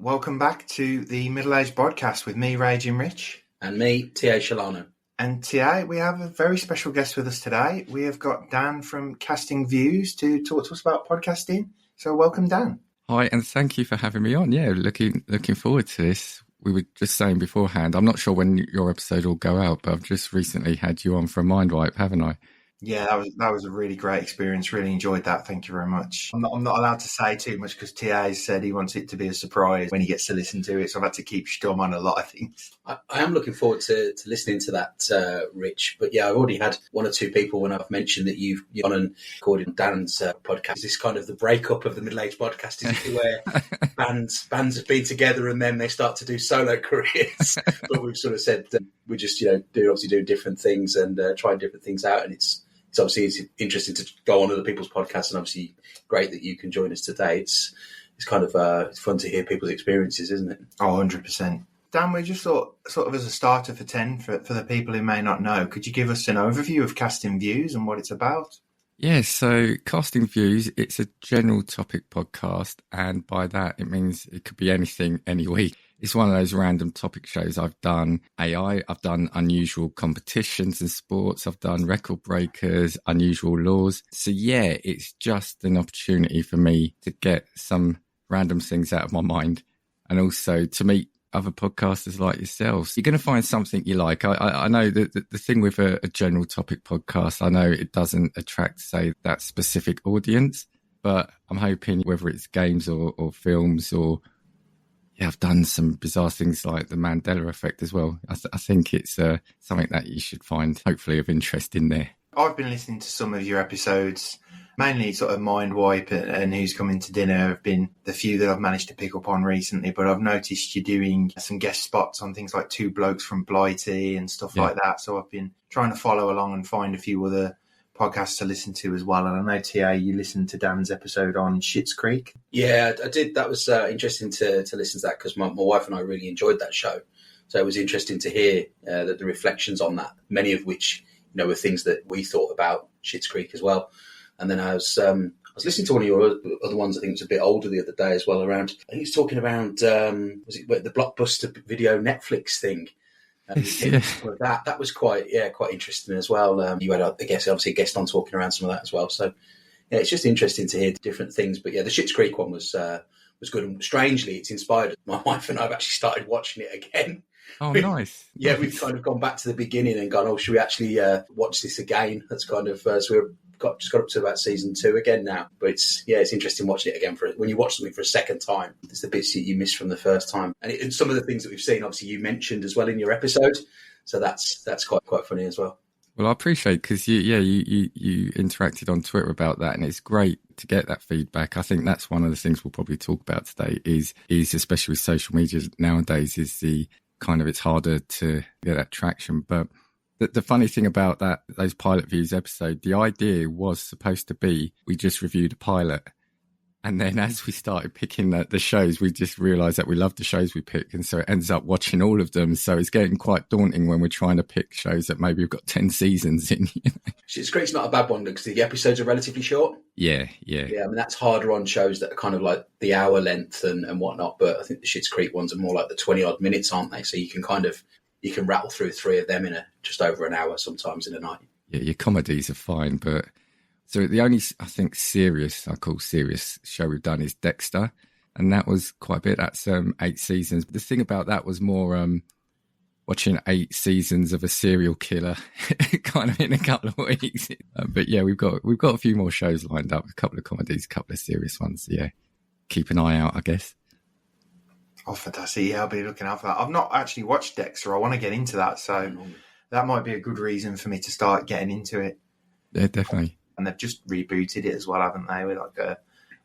Welcome back to the Middle Age Podcast with me, Raging Rich. And me, T.A. Shelano. And T.A., we have a very special guest with us today. We have got Dan from Casting Views to talk to us about podcasting. So welcome, Dan. Hi, and thank you for having me on. Yeah, looking forward to this. We were just saying beforehand, I'm not sure when your episode will go out, but I've just recently had you on for a mind wipe, haven't I? Yeah, that was a really great experience. Really enjoyed that. Thank you very much. I'm not allowed to say too much because T.A. said he wants it to be a surprise when he gets to listen to it. So I've had to keep stum on a lot of things. I am looking forward to listening to that, Rich. But yeah, I've already had one or two people when I've mentioned that you've gone and recorded Dan's podcast. Is this kind of the breakup of the Middle Age Podcast? Is it where bands have been together and then they start to do solo careers? But we've sort of said that we just do different things and try different things out, and it's obviously interesting to go on other people's podcasts, and obviously great that you can join us today. It's kind of it's fun to hear people's experiences, isn't it? Oh, 100%. Dan, we just thought, sort of as a starter for 10, for the people who may not know, could you give us an overview of Casting Views and what it's about? Yeah, so Casting Views, it's a general topic podcast, and by that it means it could be anything, any week. It's one of those random topic shows. I've done AI, I've done unusual competitions and sports, I've done record breakers, unusual laws. So yeah, it's just an opportunity for me to get some random things out of my mind and also to meet other podcasters like yourselves. You're going to find something you like. I know that the thing with a general topic podcast, I know it doesn't attract, say, that specific audience, but I'm hoping whether it's games or films or... Yeah, I've done some bizarre things like the Mandela effect as well. I think it's something that you should find hopefully of interest in there. I've been listening to some of your episodes, mainly sort of Mind Wipe and Who's Coming to Dinner have been the few that I've managed to pick up on recently, but I've noticed you're doing some guest spots on things like Two Blokes from Blighty and stuff like that. So I've been trying to follow along and find a few other podcasts to listen to as well. And I know, T.A., you listened to Dan's episode on Schitt's Creek. Yeah, I did. That was interesting to listen to that because my wife and I really enjoyed that show. So it was interesting to hear the reflections on that, many of which were things that we thought about Schitt's Creek as well. And then I was listening to one of your other ones. I think it was a bit older the other day as well. I think he was talking about was it the Blockbuster video Netflix thing. That was quite interesting as well. You had, I guess, obviously a guest on talking around some of that as well. So yeah, it's just interesting to hear different things. But yeah, the Schitt's Creek one was good. And strangely, it's inspired my wife and I've actually started watching it again. Oh, nice. Yeah, we've kind of gone back to the beginning and gone, should we actually watch this again? That's kind of so we've just got up to about season 2 again now. But it's interesting watching it again when you watch something for a second time. There's the bits that you missed from the first time, and some of the things that we've seen, obviously, you mentioned as well in your episode. So that's quite funny as well. Well, I appreciate because you interacted on Twitter about that, and it's great to get that feedback. I think that's one of the things we'll probably talk about today. Is especially with social media nowadays, is the kind of it's harder to get that traction, but. The funny thing about those pilot views episode, the idea was supposed to be we just reviewed a pilot. And then as we started picking the shows, we just realised that we love the shows we pick. And so it ends up watching all of them. So it's getting quite daunting when we're trying to pick shows that maybe we've got 10 seasons in. Schitt's Creek's not a bad one because the episodes are relatively short. Yeah. I mean, that's harder on shows that are kind of like the hour length and whatnot. But I think the Schitt's Creek ones are more like the 20-odd minutes, aren't they? So you can rattle through 3 of them in just over an hour sometimes in a night. Yeah, your comedies are fine, but so the only, I think, serious show we've done is Dexter, and that was quite a bit. That's 8 seasons. The thing about that was more watching 8 seasons of a serial killer kind of in a couple of weeks. But yeah, we've got a few more shows lined up, a couple of comedies, a couple of serious ones. Yeah, keep an eye out, I guess. Oh, fantastic. Yeah, I'll be looking out for that. I've not actually watched Dexter. I want to get into that. So that might be a good reason for me to start getting into it. Yeah, definitely. And they've just rebooted it as well, haven't they? With like a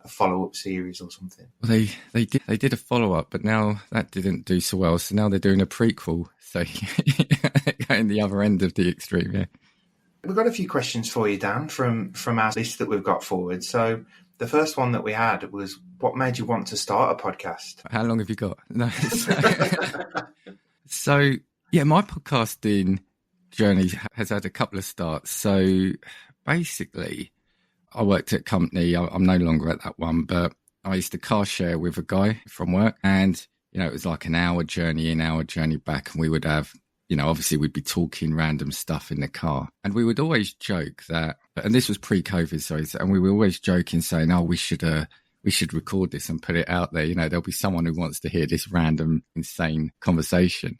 follow-up series or something. Well, they did a follow-up, but now that didn't do so well. So now they're doing a prequel. So going the other end of the extreme, yeah. We've got a few questions for you, Dan, from our list that we've got forward. So the first one that we had was, what made you want to start a podcast? How long have you got? No. So yeah, my podcasting journey has had a couple of starts. So basically, I worked at a company. I'm no longer at that one, but I used to car share with a guy from work, and it was like an hour journey in, hour journey back, and we would have, obviously we'd be talking random stuff in the car, and we would always joke that, and this was pre-COVID, sorry, and we were always joking saying, oh, we should record this and put it out there. There'll be someone who wants to hear this random, insane conversation.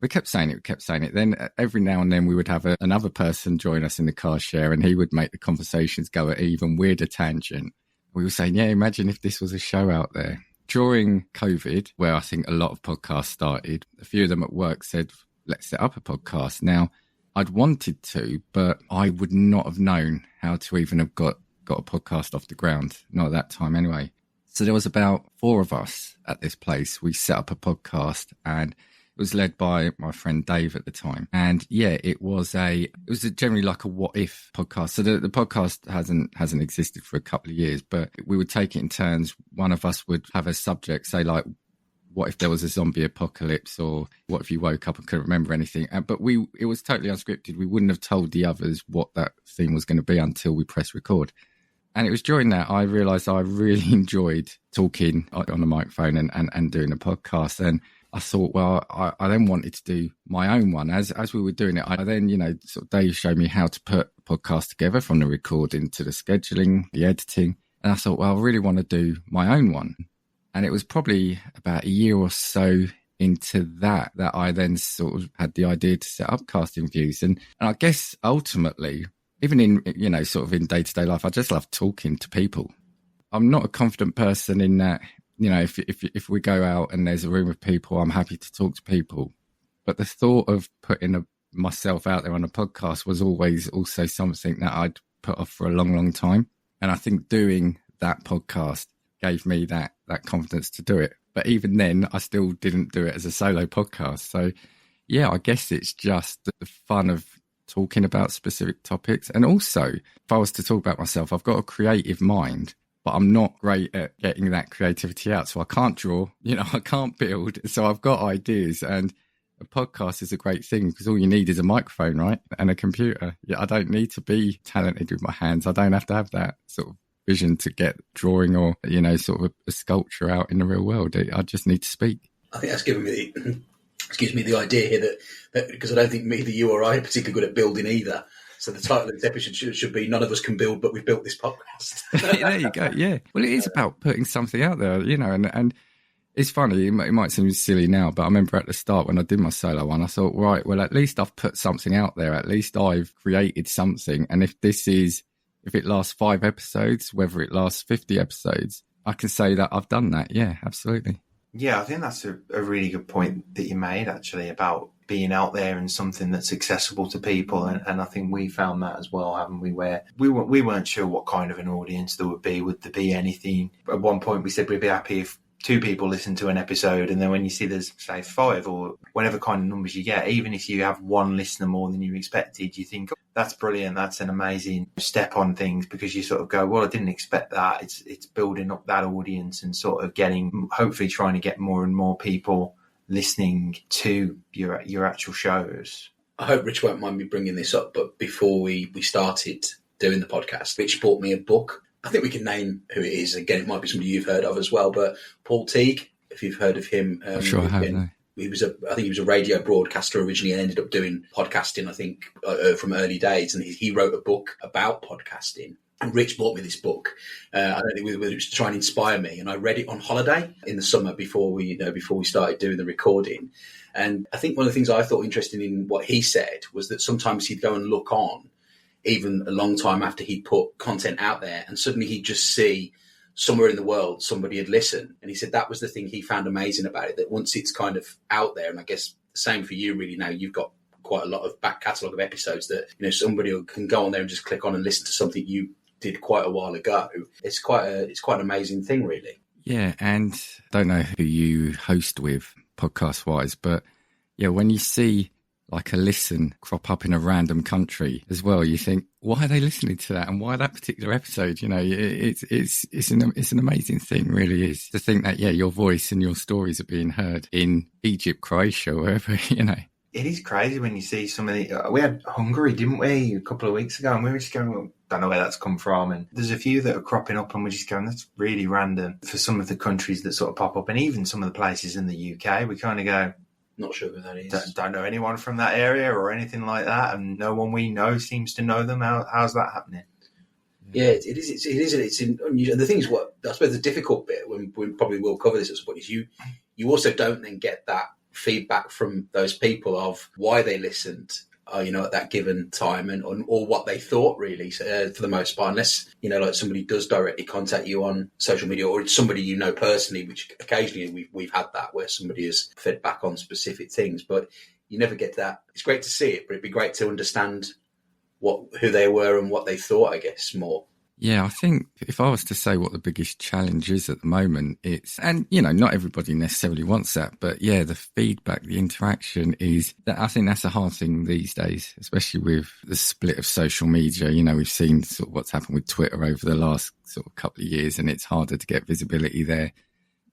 We kept saying it. Then every now and then we would have another person join us in the car share, and he would make the conversations go at an even weirder tangent. We were saying, yeah, imagine if this was a show out there. During COVID, where I think a lot of podcasts started, a few of them at work said, let's set up a podcast. Now, I'd wanted to, but I would not have known how to even have got a podcast off the ground. Not at that time anyway. So there was about 4 of us at this place. We set up a podcast, and it was led by my friend Dave at the time. And yeah, it was generally like a what if podcast. So the podcast hasn't existed for a couple of years, but we would take it in turns. One of us would have a subject, say like, what if there was a zombie apocalypse, or what if you woke up and couldn't remember anything? But it was totally unscripted. We wouldn't have told the others what that theme was going to be until we pressed record. And it was during that I realised I really enjoyed talking on the microphone and doing a podcast. And I thought, well, I then wanted to do my own one. As we were doing it, I then, sort of Dave showed me how to put a podcast together, from the recording to the scheduling, the editing. And I thought, well, I really want to do my own one. And it was probably about a year or so into that I then sort of had the idea to set up Casting Views. And I guess ultimately, even in, sort of in day-to-day life, I just love talking to people. I'm not a confident person in that. If we go out and there's a room of people, I'm happy to talk to people. But the thought of putting myself out there on a podcast was always also something that I'd put off for a long, long time. And I think doing that podcast gave me that confidence to do it. But even then, I still didn't do it as a solo podcast. So, yeah, I guess it's just the fun of talking about specific topics. And also, if I was to talk about myself, I've got a creative mind, but I'm not great at getting that creativity out. So I can't draw, I can't build. So I've got ideas, and a podcast is a great thing because all you need is a microphone, right? And a computer. Yeah, I don't need to be talented with my hands. I don't have to have that sort of vision to get drawing or, sort of a sculpture out in the real world. I just need to speak. I think that's given me the idea here that because I don't think either you or I are particularly good at building either. So the title of this episode should be "None of Us Can Build, but We've Built This Podcast." There you go. Yeah. Well, it is about putting something out there, and it's funny. It might seem silly now, but I remember at the start when I did my solo one, I thought, right, well, at least I've put something out there. At least I've created something. And if it lasts 5 episodes, whether it lasts 50 episodes, I can say that I've done that. Yeah, absolutely. Yeah, I think that's a really good point that you made, actually, about being out there and something that's accessible to people. And I think we found that as well, haven't we? Where we weren't sure what kind of an audience there would be. Would there be anything? At one point, we said we'd be happy if 2 people listen to an episode. And then when you see there's, say, 5 or whatever kind of numbers you get, even if you have 1 listener more than you expected, you think, oh, that's brilliant. That's an amazing step on things, because you sort of go, well, I didn't expect that. It's building up that audience and sort of hopefully trying to get more and more people listening to your actual shows. I hope Rich won't mind me bringing this up, but before we started doing the podcast, Rich bought me a book. I think we can name who it is. Again, it might be somebody you've heard of as well, but Paul Teague, if you've heard of him. I'm sure I have, no. I think he was a radio broadcaster originally and ended up doing podcasting, I think, from early days. And he wrote a book about podcasting. And Rich bought me this book. I don't think whether it was to try and inspire me. And I read it on holiday in the summer before we started doing the recording. And I think one of the things I thought interesting in what he said was that sometimes he'd go and look on, even a long time after he'd put content out there, and suddenly he'd just see somewhere in the world somebody had listened. And he said that was the thing he found amazing about it, that once it's kind of out there, and I guess the same for you really now, you've got quite a lot of back catalogue of episodes that, somebody can go on there and just click on and listen to something you did quite a while ago. It's quite an amazing thing, really. Yeah, and I don't know who you host with podcast-wise, but yeah, when you see like a listen crop up in a random country as well, you think, why are they listening to that, and why that particular episode? It's an amazing thing, really is, to think that your voice and your stories are being heard in Egypt, Croatia, wherever. it is crazy when you see some of the. We had Hungary, didn't we, a couple of weeks ago, and we were just going, well, don't know where that's come from. And there's a few that are cropping up, and we're just going, that's really random for some of the countries that sort of pop up, and even some of the places in the UK. We kind of go, not sure who that is. Don't know anyone from that area or anything like that, and no one we know seems to know them. How's that happening? Yeah, it is. It's unusual. The thing is, what I suppose the difficult bit, when we probably will cover this at some point, is you also don't then get that feedback from those people of why they listened, at that given time, and or what they thought really. For the most part, unless like somebody does directly contact you on social media, or it's somebody you know personally, which occasionally we've had that where somebody has fed back on specific things, but you never get that. It's great to see it, but it'd be great to understand who they were and what they thought, I guess, more. Yeah, I think if I was to say what the biggest challenge is at the moment, not everybody necessarily wants that, but yeah, the feedback, the interaction is that. I think that's a hard thing these days, especially with the split of social media. We've seen sort of what's happened with Twitter over the last sort of couple of years, and it's harder to get visibility there.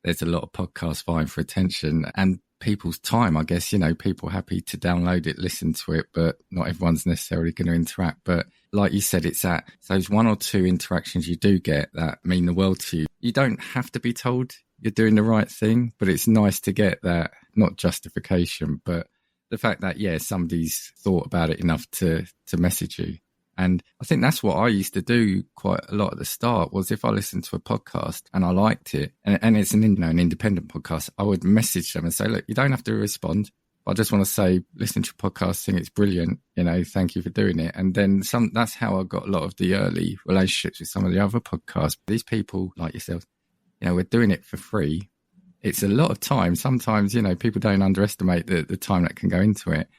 There's a lot of podcasts vying for attention and people's time, I guess. People happy to download it, listen to it, but not everyone's necessarily going to interact. But like you said, it's those one or two interactions you do get that mean the world to you. You don't have to be told you're doing the right thing, but it's nice to get that, not justification, but the fact that, yeah, somebody's thought about it enough to message you. And I think that's what I used to do quite a lot at the start, was if I listened to a podcast and I liked it, and it's an independent podcast, I would message them and say, look, you don't have to respond. I just want to say, listen to your podcast, think it's brilliant, thank you for doing it. And then that's how I got a lot of the early relationships with some of the other podcasts. These people like yourself, we're doing it for free. It's a lot of time. Sometimes, people don't underestimate the time that can go into it.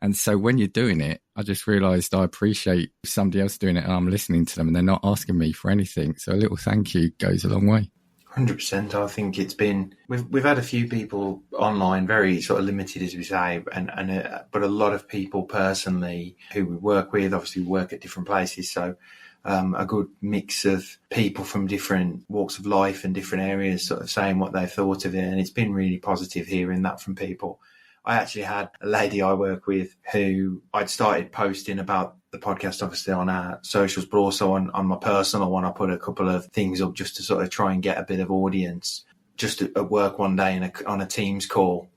And so when you're doing it, I just realised I appreciate somebody else doing it and I'm listening to them and they're not asking me for anything. So a little thank you goes a long way. 100%. I think it's been, we've had a few people online, very sort of limited, as we say, but a lot of people personally who we work with, obviously we work at different places. So a good mix of people from different walks of life and different areas sort of saying what they thought of it. And it's been really positive hearing that from people. I actually had a lady I work with who I'd started posting about the podcast, obviously on our socials, but also on my personal one. I put a couple of things up just to sort of try and get a bit of audience. Just at work one day on a Teams call,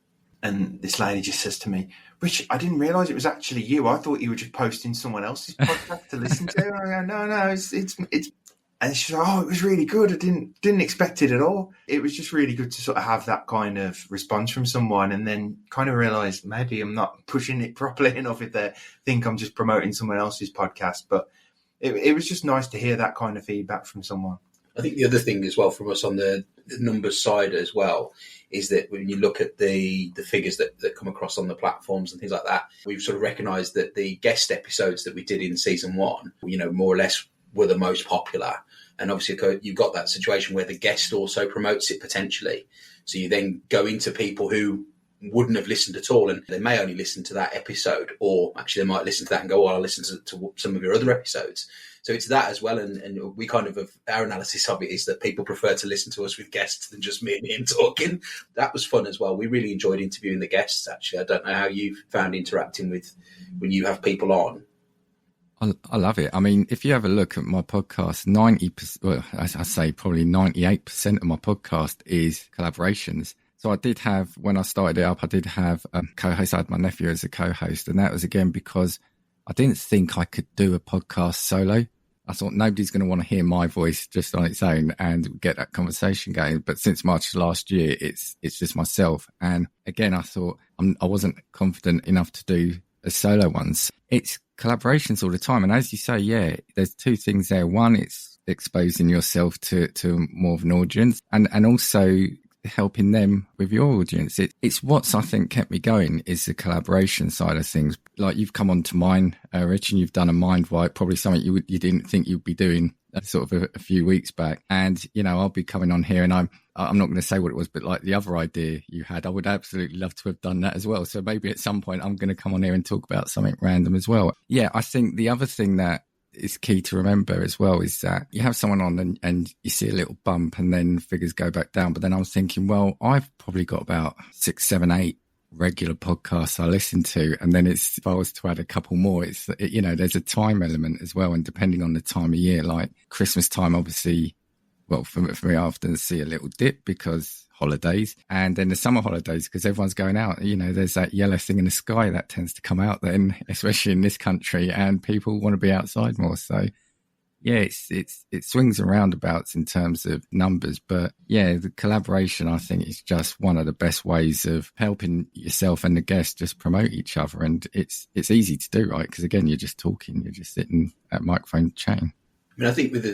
and this lady just says to me, "Rich, I didn't realise it was actually you. I thought you were just posting someone else's podcast to listen to." And I go, no, it's. And she's like, "Oh, it was really good. I didn't expect it at all." It was just really good to sort of have that kind of response from someone, and then kind of realise maybe I'm not pushing it properly enough if they think I'm just promoting someone else's podcast. But it was just nice to hear that kind of feedback from someone. I think the other thing as well from us on the numbers side as well is that when you look at the figures that come across on the platforms and things like that, we've sort of recognised that the guest episodes that we did in season 1, more or less were the most popular. And obviously you've got that situation where the guest also promotes it potentially. So you then go into people who wouldn't have listened at all, and they may only listen to that episode, or actually they might listen to that and go, "Oh, I'll listen to some of your other episodes." So it's that as well. And we kind of our analysis of it is that people prefer to listen to us with guests than just me and him talking. That was fun as well. We really enjoyed interviewing the guests, actually. I don't know how you found interacting with when you have people on. I love it. I mean, if you have a look at my podcast, 90%, well, as I say, probably 98% of my podcast is collaborations. So I did have, when I started it up, I did have a co-host. I had my nephew as a co-host. And that was, again, because I didn't think I could do a podcast solo. I thought nobody's going to want to hear my voice just on its own and get that conversation going. But since March last year, it's just myself. And again, I thought I wasn't confident enough to do a solo ones. It's collaborations all the time. And as you say, yeah, there's two things there. One, it's exposing yourself to more of an audience, and also helping them with your audience. It's what's, I think, kept me going is the collaboration side of things. Like you've come on to mine, Rich, and you've done a mind wipe, probably something you didn't think you'd be doing sort of a few weeks back. And, I'll be coming on here and I'm not going to say what it was, but like the other idea you had, I would absolutely love to have done that as well. So maybe at some point I'm going to come on here and talk about something random as well. Yeah, I think the other thing that is key to remember as well is that you have someone on and you see a little bump and then figures go back down. But then I was thinking, well, I've probably got about 6, 7, 8 regular podcasts I listen to. And then if I was to add a couple more, there's a time element as well. And depending on the time of year, like Christmas time, obviously, well, for me, I often see a little dip because holidays, and then the summer holidays because everyone's going out. There's that yellow thing in the sky that tends to come out then, especially in this country, and people want to be outside more. So yeah, it swings and roundabouts in terms of numbers, but yeah, the collaboration I think is just one of the best ways of helping yourself and the guests just promote each other, and it's easy to do, right? Because again, you're just talking, you're just sitting at microphone chatting. I mean, I think with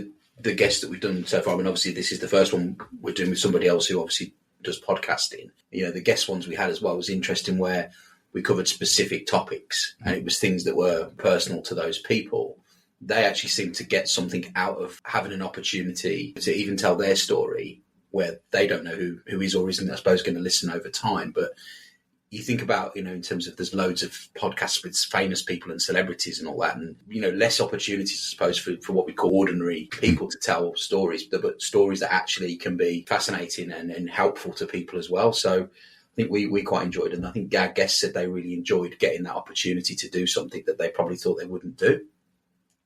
the guests that we've done so far, I mean, obviously this is the first one we're doing with somebody else who obviously does podcasting. The guest ones we had as well was interesting, where we covered specific topics and it was things that were personal to those people. They actually seem to get something out of having an opportunity to even tell their story, where they don't know who is or isn't, I suppose, going to listen over time. But you think about, in terms of there's loads of podcasts with famous people and celebrities and all that, and, less opportunities, I suppose, for what we call ordinary people to tell stories, but stories that actually can be fascinating and helpful to people as well. So I think we quite enjoyed it. And I think our guests said they really enjoyed getting that opportunity to do something that they probably thought they wouldn't do.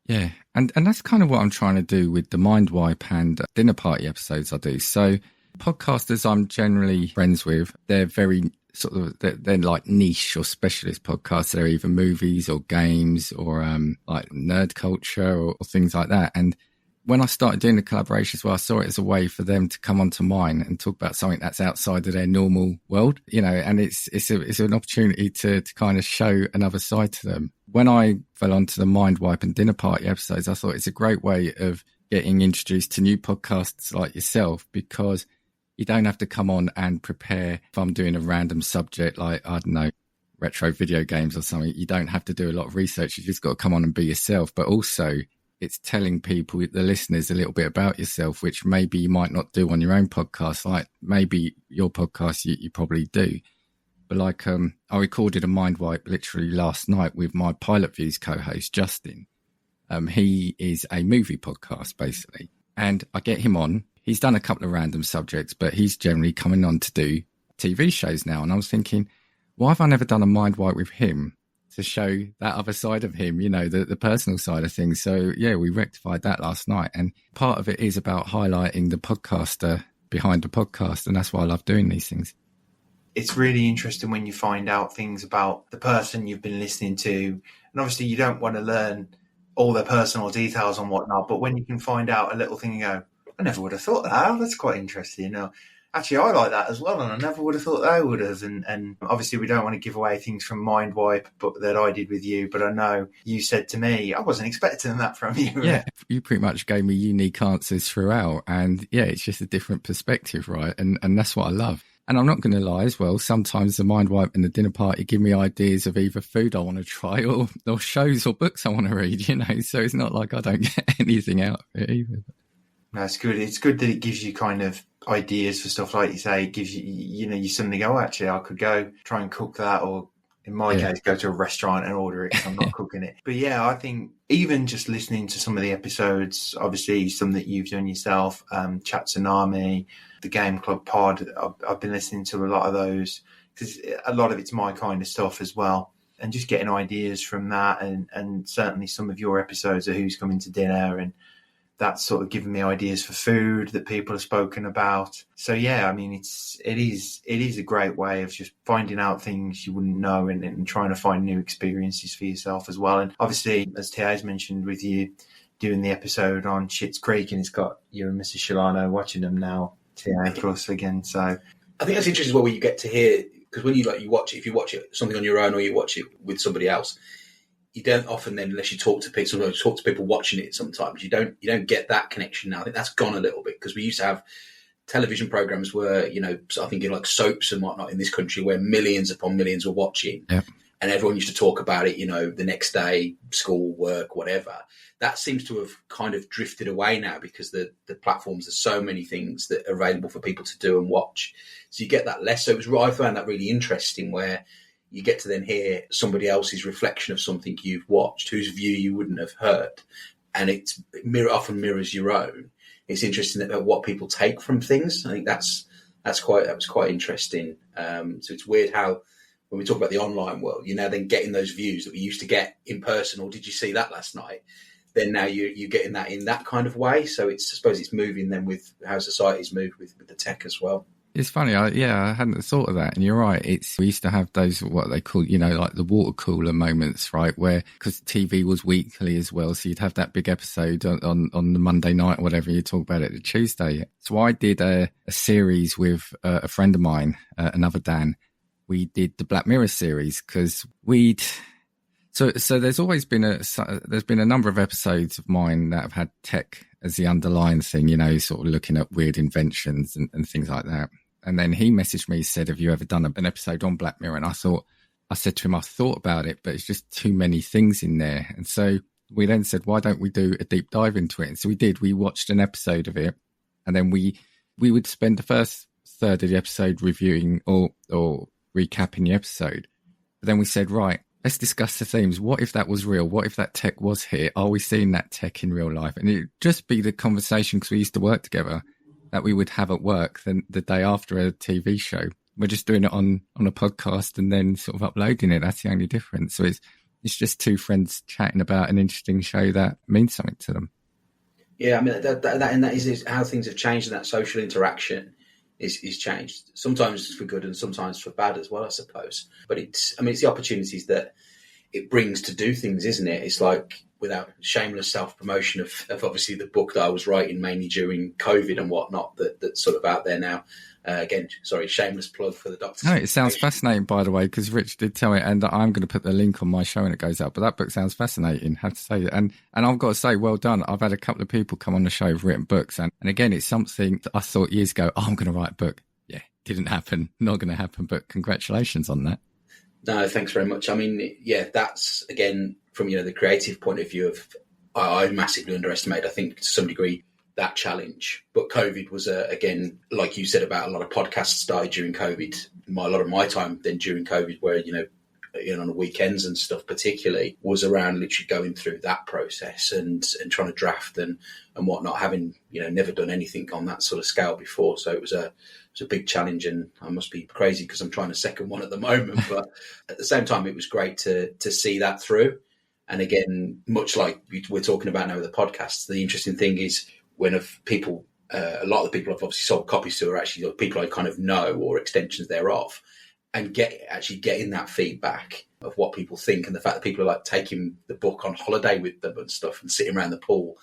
Yeah, and that's kind of what I'm trying to do with the Mind Wipe and dinner party episodes I do. So podcasters I'm generally friends with, they're very they're like niche or specialist podcasts. They're either movies or games or like nerd culture or things like that. And when I started doing the collaborations, well, I saw it as a way for them to come onto mine and talk about something that's outside of their normal world, and it's an opportunity to kind of show another side to them. When I fell onto the Mind Wipe and dinner party episodes, I thought it's a great way of getting introduced to new podcasts like yourself, because you don't have to come on and prepare. If I'm doing a random subject like, I don't know, retro video games or something, you don't have to do a lot of research. You just got to come on and be yourself. But also it's telling people, the listeners, a little bit about yourself, which maybe you might not do on your own podcast. Like maybe your podcast, you probably do. But like, I recorded a Mind Wipe literally last night with my Pilot Views co-host, Justin. He is a movie podcast basically. And I get him on. He's done a couple of random subjects, but he's generally coming on to do TV shows now. And I was thinking, why have I never done a Mind Wipe with him to show that other side of him, the personal side of things? So yeah, we rectified that last night. And part of it is about highlighting the podcaster behind the podcast. And that's why I love doing these things. It's really interesting when you find out things about the person you've been listening to. And obviously you don't want to learn all their personal details and whatnot, but when you can find out a little thing and go, I never would have thought that. Oh, that's quite interesting. Actually, I like that as well, and I never would have thought they would have. And obviously, we don't want to give away things from Mind Wipe, but that I did with you. But I know you said to me, I wasn't expecting that from you. Yeah, you pretty much gave me unique answers throughout, and yeah, it's just a different perspective, right? And that's what I love. And I'm not going to lie as well. Sometimes the Mind Wipe and the dinner party give me ideas of either food I want to try or shows or books I want to read. So it's not like I don't get anything out of it either. No, it's good. It's good that it gives you kind of ideas for stuff, like you say. It gives you, you suddenly go, actually, I could go try and cook that, or in my case, go to a restaurant and order it because I'm not cooking it. But yeah, I think even just listening to some of the episodes, obviously some that you've done yourself, Chat Tsunami, the Game Club Pod, I've been listening to a lot of those because a lot of it's my kind of stuff as well. And just getting ideas from that, and certainly some of your episodes of Who's Coming to Dinner, and that's sort of given me ideas for food that people have spoken about. So yeah, I mean, it is a great way of just finding out things you wouldn't know and trying to find new experiences for yourself as well. And obviously, as T.A.'s mentioned, with you doing the episode on Schitt's Creek, and it's got you and Mrs. Shelano watching them now, T.A. Plus again. So I think that's interesting as well, where you get to hear, because when you watch it, if you watch it something on your own or you watch it with somebody else, you don't often then, unless you talk to people watching it sometimes, you don't get that connection now. I think that's gone a little bit, because we used to have television programs where, I think in like soaps and whatnot in this country, where millions upon millions were watching. Yep. And everyone used to talk about it, the next day, school, work, whatever. That seems to have kind of drifted away now, because the platforms, there's so many things that are available for people to do and watch. So you get that less. So I found that really interesting, where you get to then hear somebody else's reflection of something you've watched, whose view you wouldn't have heard. And it often mirrors your own. It's interesting about what people take from things. I think that was quite interesting. So it's weird how when we talk about the online world, you're now then getting those views that we used to get in person, or did you see that last night? Then now you're getting that in that kind of way. So I suppose it's moving then with how society's moved with the tech as well. It's funny, I hadn't thought of that, and you're right. We used to have those, what they call, like the water cooler moments, right? Where, because TV was weekly as well, so you'd have that big episode on the Monday night or whatever, you talk about it the Tuesday. So I did a series with a friend of mine, another Dan. We did the Black Mirror series because So there's always been there's been a number of episodes of mine that have had tech as the underlying thing, sort of looking at weird inventions and things like that. And then he messaged me, said, have you ever done an episode on Black Mirror? And I said to him, I thought about it, but it's just too many things in there. And so we then said, why don't we do a deep dive into it? And so we did. We watched an episode of it, and then we would spend the first third of the episode reviewing or recapping the episode. But then we said, right, let's discuss the themes. What if that was real? What if that tech was here? Are we seeing that tech in real life? And it'd just be the conversation, because we used to work together, that we would have at work then the day after a TV show. We're just doing it on a podcast and then sort of uploading it. That's the only difference. So it's just two friends chatting about an interesting show that means something to them. Yeah, I mean, that is how things have changed, and that social interaction is changed. Sometimes for good and sometimes for bad as well, I suppose. But it's the opportunities that it brings to do things, isn't it? It's like, without shameless self-promotion of obviously the book that I was writing mainly during COVID and whatnot, that's sort of out there now. Again, sorry, shameless plug for the Doctor. No, it sounds fascinating, by the way, because Rich did tell me, and I'm going to put the link on my show when it goes up. But that book sounds fascinating, I have to say. And I've got to say, well done. I've had a couple of people come on the show who've written books. And again, it's something that I thought years ago, I'm going to write a book. Yeah, didn't happen. Not going to happen. But congratulations on that. No, thanks very much. I mean, yeah, that's, again, from, the creative point of view of, I massively underestimated, I think, to some degree, that challenge. But COVID was, again, like you said about a lot of podcasts started during COVID. A lot of my time then during COVID, where, on the weekends and stuff particularly, was around literally going through that process and trying to draft and whatnot, having, never done anything on that sort of scale before. So it was a big challenge, and I must be crazy because I'm trying a second one at the moment. But at the same time, it was great to see that through. And again, much like we're talking about now with the podcasts, the interesting thing is when a lot of the people I've obviously sold copies to are actually people I kind of know or extensions thereof, and getting that feedback of what people think, and the fact that people are like taking the book on holiday with them and stuff and sitting around the pool.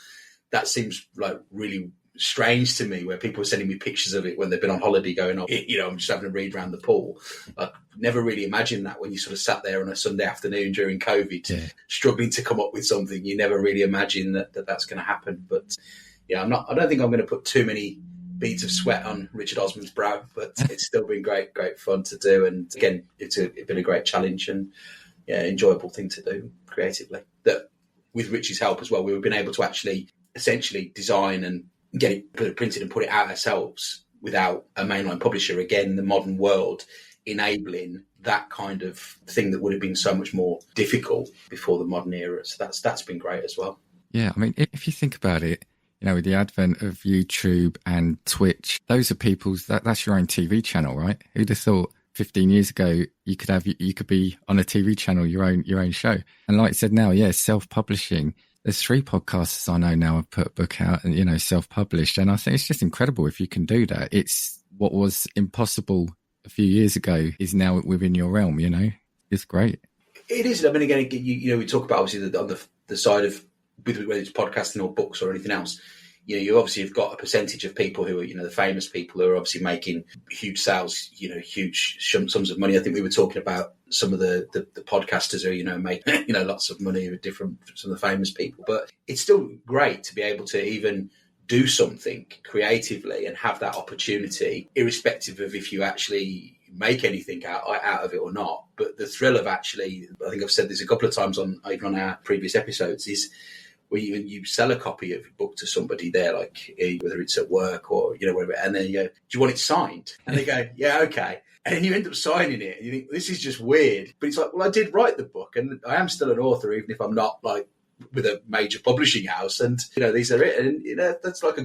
That seems like really strange to me, where people are sending me pictures of it when they've been on holiday going, I'm just having a read around the pool. I never really imagined that when you sort of sat there on a Sunday afternoon during COVID, struggling to come up with something. You never really imagine that's going to happen. But yeah, I don't think I'm going to put too many beads of sweat on Richard Osman's brow, but it's still been great fun to do. And again, it's been a great challenge and enjoyable thing to do creatively. That with Rich's help as well, we've been able to actually essentially design and get it printed and put it out ourselves without a mainline publisher. Again, the modern world enabling that kind of thing that would have been so much more difficult before the modern era. So that's been great as well. Yeah, I mean, if you think about it, with the advent of YouTube and Twitch, those are that's your own TV channel, right? Who'd have thought 15 years ago you could be on a TV channel, your own show. And like I said now, self-publishing. There's 3 podcasts I know now have put a book out and, self-published. And I think it's just incredible if you can do that. It's what was impossible a few years ago is now within your realm, It's great. It is. I mean, again, we talk about obviously on the side of whether it's podcasting or books or anything else. You obviously have got a percentage of people who are, the famous people who are obviously making huge sales, huge sums of money. I think we were talking about some of the podcasters who, make, lots of money with some of the famous people. But it's still great to be able to even do something creatively and have that opportunity, irrespective of if you actually make anything out of it or not. But the thrill of actually, I think I've said this a couple of times even on our previous episodes, is where you sell a copy of a book to somebody there, like whether it's at work or, whatever, and then you go, do you want it signed? And they go, yeah, okay. And then you end up signing it. And you think, this is just weird. But it's like, well, I did write the book and I am still an author, even if I'm not like with a major publishing house. And, these are it. And, that's like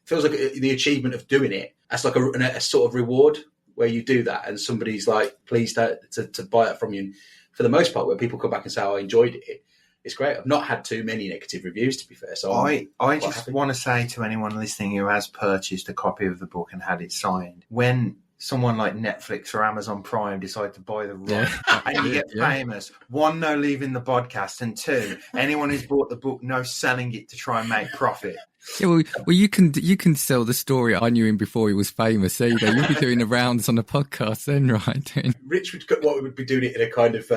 feels like the achievement of doing it. That's like a sort of reward where you do that and somebody's like pleased to buy it from you. And for the most part, where people come back and say, "Oh, I enjoyed it," it's great. I've not had too many negative reviews, to be fair. So I just want to say to anyone listening who has purchased a copy of the book and had it signed, when someone like Netflix or Amazon Prime decide to buy the right, and you get famous, one, no leaving the podcast, and two, anyone who's bought the book, no selling it to try and make profit. Yeah, well, you can sell the story. I knew him before he was famous. You'll be doing the rounds on the podcast then, right? Rich would be doing it in a kind of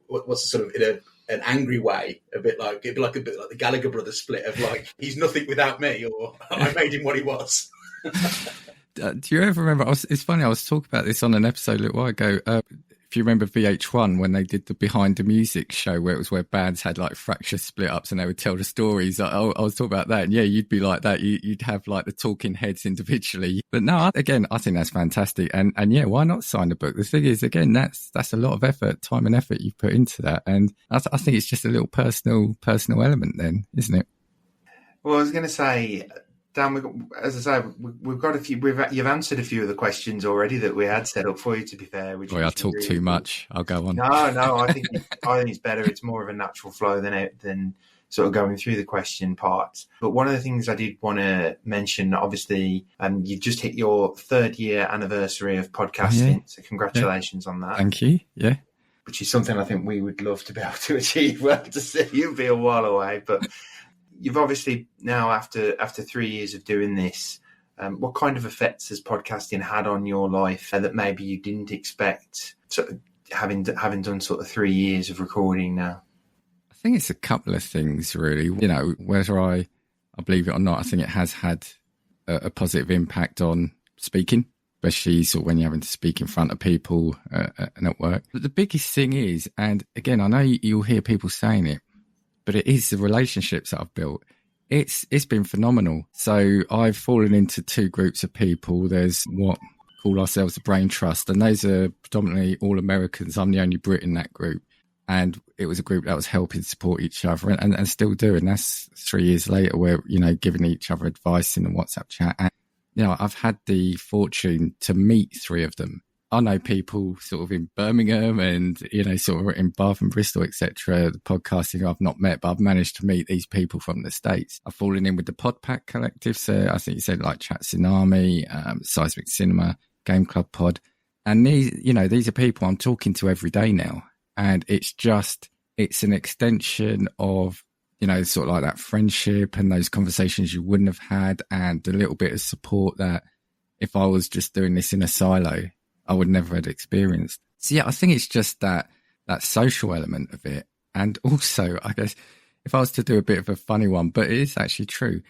what's the sort of in an angry way, a bit like the Gallagher brothers split of like he's nothing without me, or I made him what he was. Do you ever remember? It's funny. I was talking about this on an episode a little while ago. If you remember VH1 when they did the Behind the Music show, where bands had like fracture split ups and they would tell the stories. I was talking about that, and yeah, you'd be like that. You'd have like the talking heads individually. But no, again, I think that's fantastic. And yeah, why not sign a book? The thing is, again, that's a lot of effort, time and effort you've put into that, and I think it's just a little personal element, then, isn't it? Well, I was going to say, Dan, as I say, we've got a few. You've answered a few of the questions already that we had set up for you. To be fair, boy, I talk too much. I'll go on. No, I think it's better. It's more of a natural flow than sort of going through the question parts. But one of the things I did want to mention, obviously, you've just hit your 3rd year anniversary of podcasting, so congratulations on that. Thank you. Yeah, which is something I think we would love to be able to achieve. Well, to see you be a while away, but. You've obviously now, after 3 years of doing this, what kind of effects has podcasting had on your life that maybe you didn't expect, sort of having done sort of 3 years of recording now? I think it's a couple of things, really. You know, whether I believe it or not, I think it has had a positive impact on speaking, especially sort of when you're having to speak in front of people and at work. But the biggest thing is, and again, I know you'll hear people saying it, but it is the relationships that I've built. It's been phenomenal. So I've fallen into 2 groups of people. There's what call ourselves the Brain Trust, and those are predominantly all Americans. I'm the only Brit in that group. And it was a group that was helping support each other and still do. And that's 3 years later, we're, giving each other advice in the WhatsApp chat. And, I've had the fortune to meet 3 of them. I know people sort of in Birmingham and, sort of in Bath and Bristol, etc. The podcasting I've not met, but I've managed to meet these people from the States. I've fallen in with the Podpack Collective. So I think you said like Chat Tsunami, Seismic Cinema, Game Club Pod. And these are people I'm talking to every day now. And it's an extension of, sort of like that friendship and those conversations you wouldn't have had, and the little bit of support that if I was just doing this in a silo, I would never have experienced. So yeah, I think it's just that social element of it. And also, I guess, if I was to do a bit of a funny one, but it is actually true,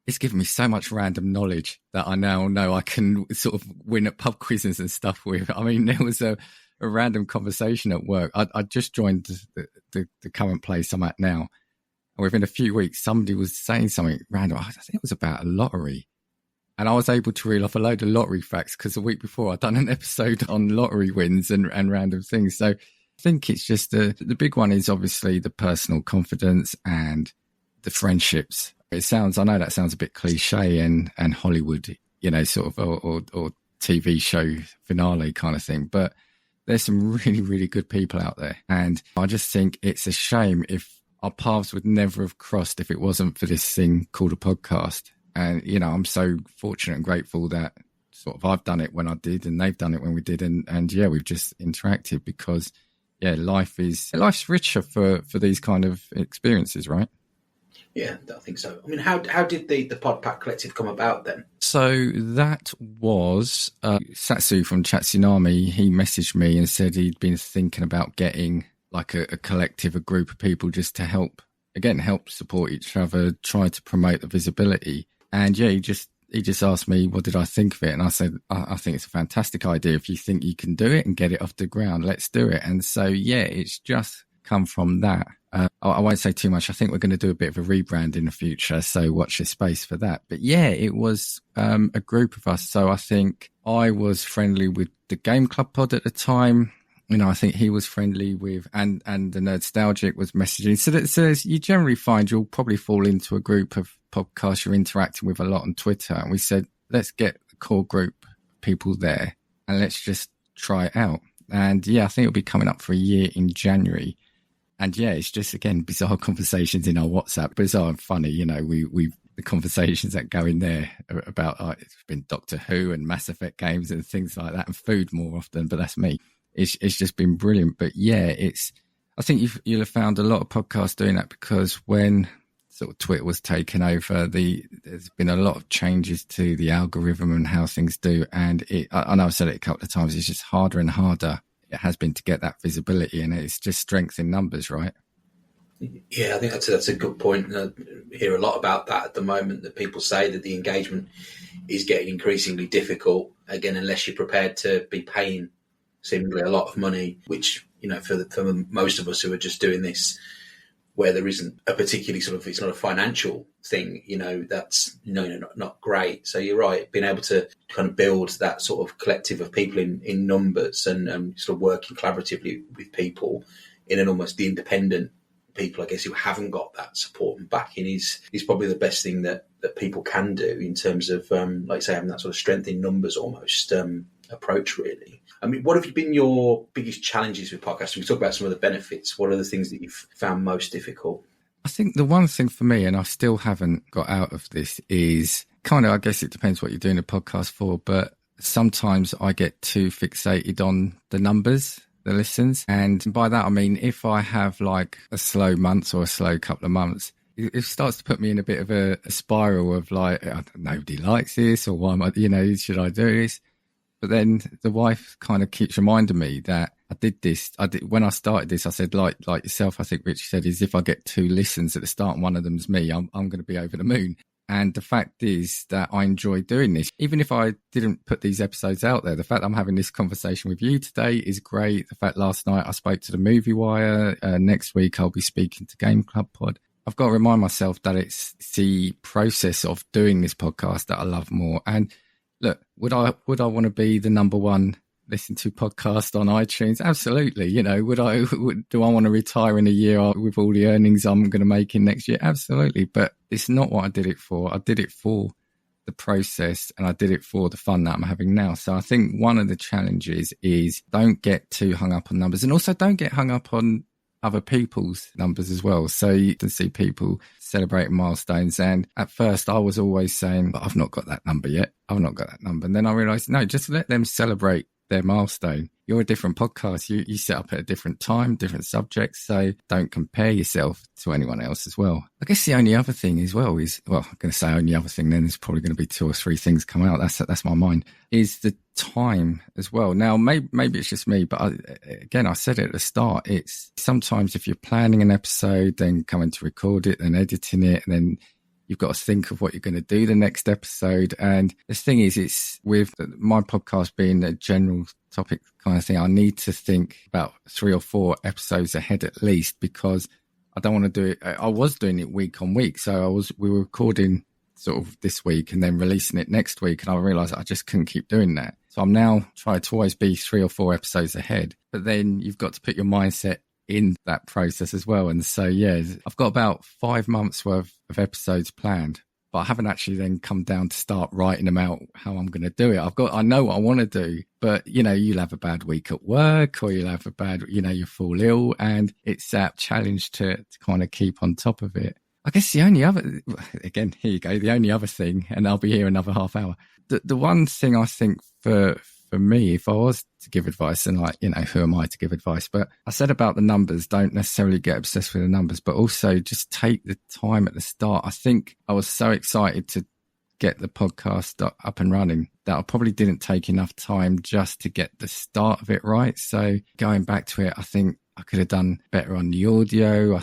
it's given me so much random knowledge that I now know I can sort of win at pub quizzes and stuff with. I mean, there was a random conversation at work. I just joined the current place I'm at now. And within a few weeks, somebody was saying something random. I think it was about a lottery. And I was able to reel off a load of lottery facts because the week before I'd done an episode on lottery wins and random things. So I think it's just the big one is obviously the personal confidence and the friendships. I know that sounds a bit cliche and Hollywood, sort of, or TV show finale kind of thing. But there's some really, really good people out there. And I just think it's a shame if our paths would never have crossed if it wasn't for this thing called a podcast. And, I'm so fortunate and grateful that sort of I've done it when I did and they've done it when we did. And yeah, we've just interacted because, yeah, life's richer for these kind of experiences, right? Yeah, I think so. I mean, how did the Podpack Collective come about then? So that was Satsu from Chat Tsunami. He messaged me and said he'd been thinking about getting like a collective, a group of people just to help support each other, try to promote the visibility. And yeah, he just asked me, what did I think of it? And I said, I think it's a fantastic idea. If you think you can do it and get it off the ground, let's do it. And so, yeah, it's just come from that. I won't say too much. I think we're going to do a bit of a rebrand in the future. So watch this space for that. But yeah, it was a group of us. So I think I was friendly with the Game Club Pod at the time. I think he was friendly with, and the Nerdstalgic was messaging. So you generally find you'll probably fall into a group of podcasts you're interacting with a lot on Twitter. And we said, let's get the core group of people there and let's just try it out. And yeah, I think it'll be coming up for a year in January. And yeah, it's just, again, bizarre conversations in our WhatsApp. Bizarre and funny, you know, the conversations that go in there about, it's been Doctor Who and Mass Effect games and things like that, and food more often, but that's me. It's just been brilliant. But yeah, I think you'll have found a lot of podcasts doing that, because when sort of Twitter was taken over, there's been a lot of changes to the algorithm and how things do. And I know I've said it a couple of times, it's just harder and harder. It has been to get that visibility, and it's just strength in numbers, right? Yeah, I think that's a good point. I hear a lot about that at the moment, that people say that the engagement is getting increasingly difficult, again, unless you're prepared to be paying seemingly a lot of money, which, you know, for most of us who are just doing this where there isn't a particularly sort of, it's not a financial thing, you know, that's not great. So you're right, being able to kind of build that sort of collective of people in numbers and sort of working collaboratively with people in an almost independent people, I guess, who haven't got that support and backing is probably the best thing that people can do in terms of, like I say, having that sort of strength in numbers almost approach, really. I mean, what have been your biggest challenges with podcasting? We talk about some of the benefits. What are the things that you've found most difficult? I think the one thing for me, and I still haven't got out of this, is kind of, I guess it depends what you're doing a podcast for, but sometimes I get too fixated on the numbers, the listens. And by that, I mean, if I have like a slow month or a slow couple of months, it starts to put me in a bit of a spiral of like, nobody likes this, or why am I, should I do this? But then the wife kind of keeps reminding me that I did this. When I started this, I said, like yourself, I think Rich said, is if I get 2 listens at the start and one of them's me, I'm going to be over the moon. And the fact is that I enjoy doing this. Even if I didn't put these episodes out there, the fact I'm having this conversation with you today is great. The fact last night I spoke to the Movie Wire. Next week I'll be speaking to Game Club Pod. I've got to remind myself that it's the process of doing this podcast that I love more. And look, would I want to be the number one listened to podcast on iTunes? Absolutely. Do I want to retire in a year with all the earnings I'm going to make in next year? Absolutely. But it's not what I did it for. I did it for the process, and I did it for the fun that I'm having now. So I think one of the challenges is don't get too hung up on numbers, and also don't get hung up on other people's numbers as well. So you can see people celebrating milestones. And at first I was always saying, I've not got that number yet. I've not got that number. And then I realized, no, just let them celebrate their milestone. You're a different podcast. You set up at a different time, different subjects. So don't compare yourself to anyone else as well. I guess the only other thing as well is, I'm going to say only other thing, then there's probably going to be 2 or 3 things come out. That's my mind, is the time as well. Now, maybe it's just me, but I said it at the start. It's sometimes if you're planning an episode, then coming to record it, then editing it, and then you've got to think of what you're going to do the next episode. And the thing is, it's with my podcast being a general topic kind of thing, I need to think about 3 or 4 episodes ahead at least, because I don't want to do it. I was doing it week on week. So we were recording sort of this week and then releasing it next week. And I realized I just couldn't keep doing that. So I'm now trying to always be 3 or 4 episodes ahead, but then you've got to put your mindset in that process as well. And so, yeah, I've got about 5 months worth of episodes planned, but I haven't actually then come down to start writing them out how I'm going to do it. I know what I want to do, but you'll have a bad week at work, or you'll have a bad, you fall ill, and it's that challenge to kind of keep on top of it. I guess the only other, again, here you go, the only other thing, and I'll be here another half hour. The one thing I think for me, if I was to give advice, and who am I to give advice? But I said about the numbers, don't necessarily get obsessed with the numbers, but also just take the time at the start. I think I was so excited to get the podcast up and running that I probably didn't take enough time just to get the start of it right. So going back to it, I think I could have done better on the audio.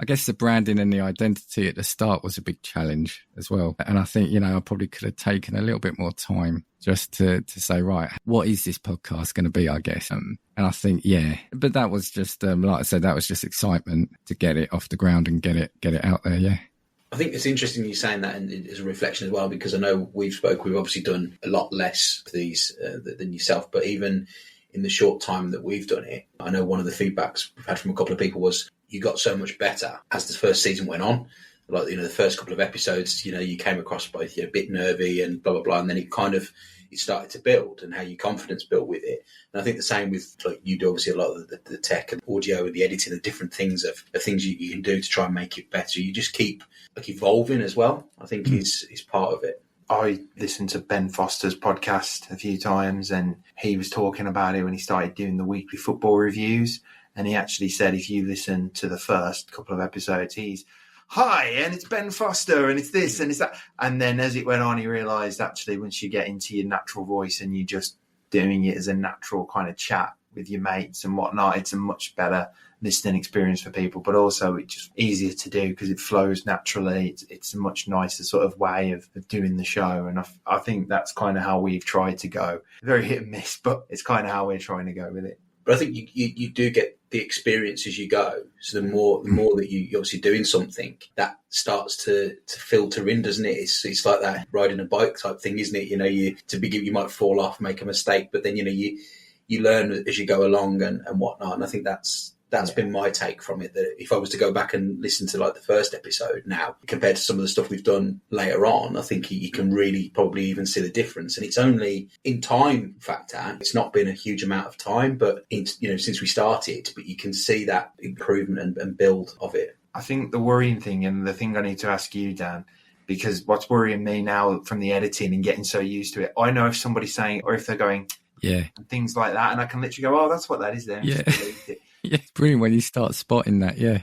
I guess the branding and the identity at the start was a big challenge as well. And I think, I probably could have taken a little bit more time just to say, right, what is this podcast going to be, I guess? And I think, yeah, but that was just, like I said, that was just excitement to get it off the ground and get it out there. Yeah. I think it's interesting you saying that, and as a reflection as well, because I know we've obviously done a lot less of these than yourself, but even in the short time that we've done it, I know one of the feedbacks we've had from a couple of people was you got so much better as the first season went on. Like, the first couple of episodes, you came across both a bit nervy and blah, blah, blah. And then it kind of it started to build and how your confidence built with it. And I think the same with, like, you do obviously a lot of the tech and audio and the editing, the different things of things you can do to try and make it better. You just keep like evolving as well, I think is part of it. I listened to Ben Foster's podcast a few times, and he was talking about it when he started doing the weekly football reviews. And he actually said, if you listen to the first couple of episodes, he's, hi, and it's Ben Foster, and it's this, and it's that. And then as it went on, he realised, actually, once you get into your natural voice and you're just doing it as a natural kind of chat with your mates and whatnot, it's a much better listening experience for people, but also it's just easier to do because it flows naturally. It's a much nicer sort of way of doing the show. And I think that's kind of how we've tried to go. Very hit and miss, but it's kind of how we're trying to go with it. But I think you do get the experience as you go. So the more that you're obviously doing something, that starts to filter in, doesn't it? It's like that riding a bike type thing, isn't it? You know, you might fall off, make a mistake, but then, you know, you learn as you go along and whatnot. And I think that's been my take from it, that if I was to go back and listen to like the first episode now compared to some of the stuff we've done later on, I think you can really probably even see the difference. And it's only in time factor. It's not been a huge amount of time, but since we started, but you can see that improvement and build of it. I think the worrying thing, and the thing I need to ask you, Dan, because what's worrying me now from the editing and getting so used to it, I know if somebody's saying, or if they're going, yeah, and things like that, and I can literally go, oh, that's what that is there. Yeah. Yeah, it's brilliant when you start spotting that. Yeah.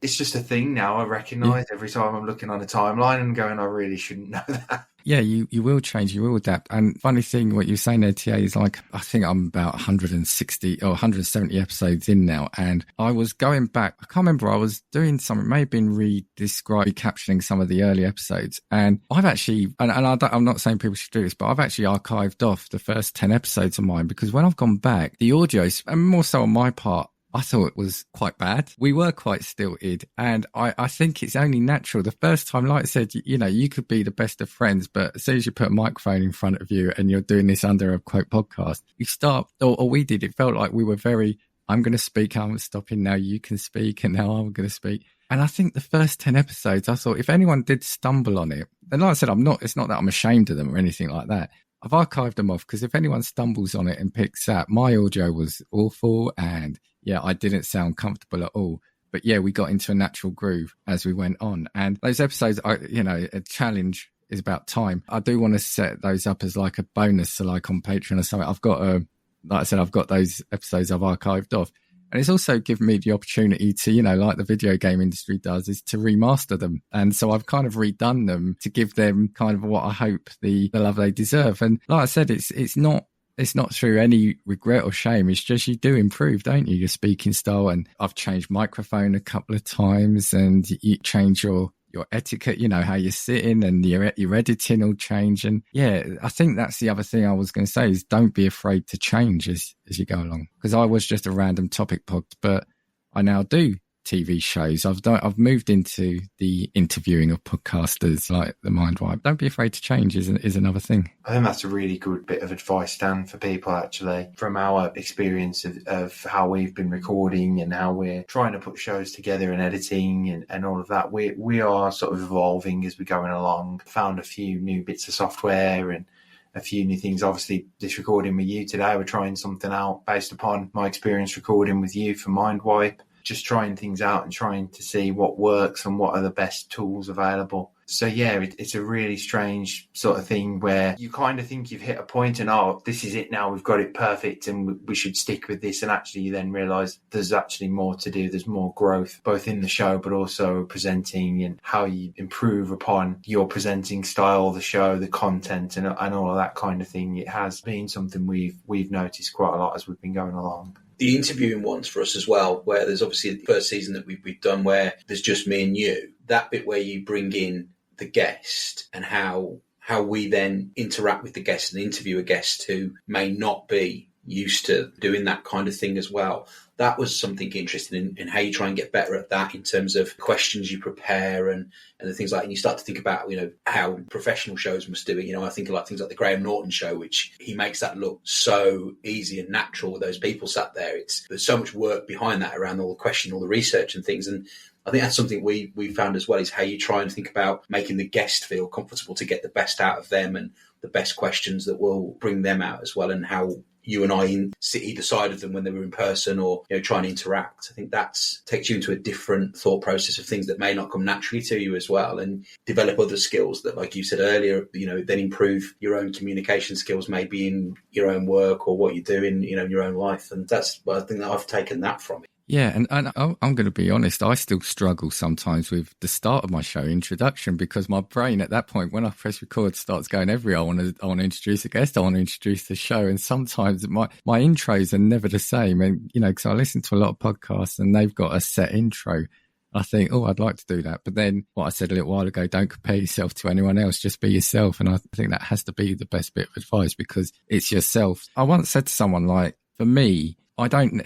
It's just a thing now I recognise every time I'm looking on a timeline and going, I really shouldn't know that. Yeah, you will change, you will adapt. And funny thing, what you're saying there, TA, is like, I think I'm about 160 or 170 episodes in now. And I was going back, I can't remember, I was doing something, it may have been recaptioning some of the early episodes. And I've actually, I'm not saying people should do this, but I've actually archived off the first 10 episodes of mine, because when I've gone back, the audio, and more so on my part, I thought it was quite bad. We were quite stilted, and I think it's only natural. The first time, like I said, you could be the best of friends, but as soon as you put a microphone in front of you and you're doing this under a quote podcast, you start, or we did, it felt like we were very, I'm going to speak, I'm stopping now, you can speak, and now I'm going to speak. And I think the first 10 episodes, I thought if anyone did stumble on it, and like I said, it's not that I'm ashamed of them or anything like that. I've archived them off because if anyone stumbles on it and picks up, my audio was awful, and yeah, I didn't sound comfortable at all. But yeah, we got into a natural groove as we went on. And those episodes, a challenge is about time. I do want to set those up as like a bonus, so like on Patreon or something. I've got, like I said, I've got those episodes I've archived off. And it's also given me the opportunity to, like the video game industry does, is to remaster them. And so I've kind of redone them to give them kind of what I hope the love they deserve. And like I said, it's not through any regret or shame. It's just you do improve, don't you? Your speaking style. And I've changed microphone a couple of times, and you change your etiquette, how you're sitting, and your editing will change. And yeah, I think that's the other thing I was going to say is don't be afraid to change as you go along. Because I was just a random topic pod, but I now do TV shows. I've moved into the interviewing of podcasters like the Mind Wipe. Don't be afraid to change is another thing. I think that's a really good bit of advice, Dan, for people actually, from our experience of how we've been recording and how we're trying to put shows together and editing and all of that. We are sort of evolving as we're going along. Found a few new bits of software and a few new things. Obviously, this recording with you today, we're trying something out based upon my experience recording with you for Mind Wipe. Just trying things out and trying to see what works and what are the best tools available. So yeah, it's a really strange sort of thing where you kind of think you've hit a point and, oh, this is it now, we've got it perfect and we should stick with this. And actually you then realise there's actually more to do. There's more growth, both in the show, but also presenting and how you improve upon your presenting style, the show, the content and all of that kind of thing. It has been something we've noticed quite a lot as we've been going along. The interviewing ones for us as well, where there's obviously the first season that we've done where there's just me and you, that bit where you bring in the guest and how we then interact with the guest and interview a guest who may not be used to doing that kind of thing as well. That was something interesting in how you try and get better at that in terms of questions you prepare and the things like that. And you start to think about, how professional shows must do it. I think of like things like the Graham Norton show, which he makes that look so easy and natural with those people sat there. There's so much work behind that around all the question, all the research and things. And I think that's something we found as well, is how you try and think about making the guest feel comfortable to get the best out of them and the best questions that will bring them out as well, and how you and I sit either side of them when they were in person or, try and interact. I think that takes you into a different thought process of things that may not come naturally to you as well, and develop other skills that, like you said earlier, then improve your own communication skills, maybe in your own work or what you do in, in your own life. And that's, I think that I've taken that from it. Yeah, and I'm going to be honest, I still struggle sometimes with the start of my show introduction, because my brain at that point, when I press record, starts going everywhere. I want to introduce a guest, I want to introduce the show, and sometimes my intros are never the same. And, because I listen to a lot of podcasts and they've got a set intro. I think, I'd like to do that. But then what I said a little while ago, don't compare yourself to anyone else, just be yourself. And I think that has to be the best bit of advice, because it's yourself. I once said to someone, like, for me, I don't...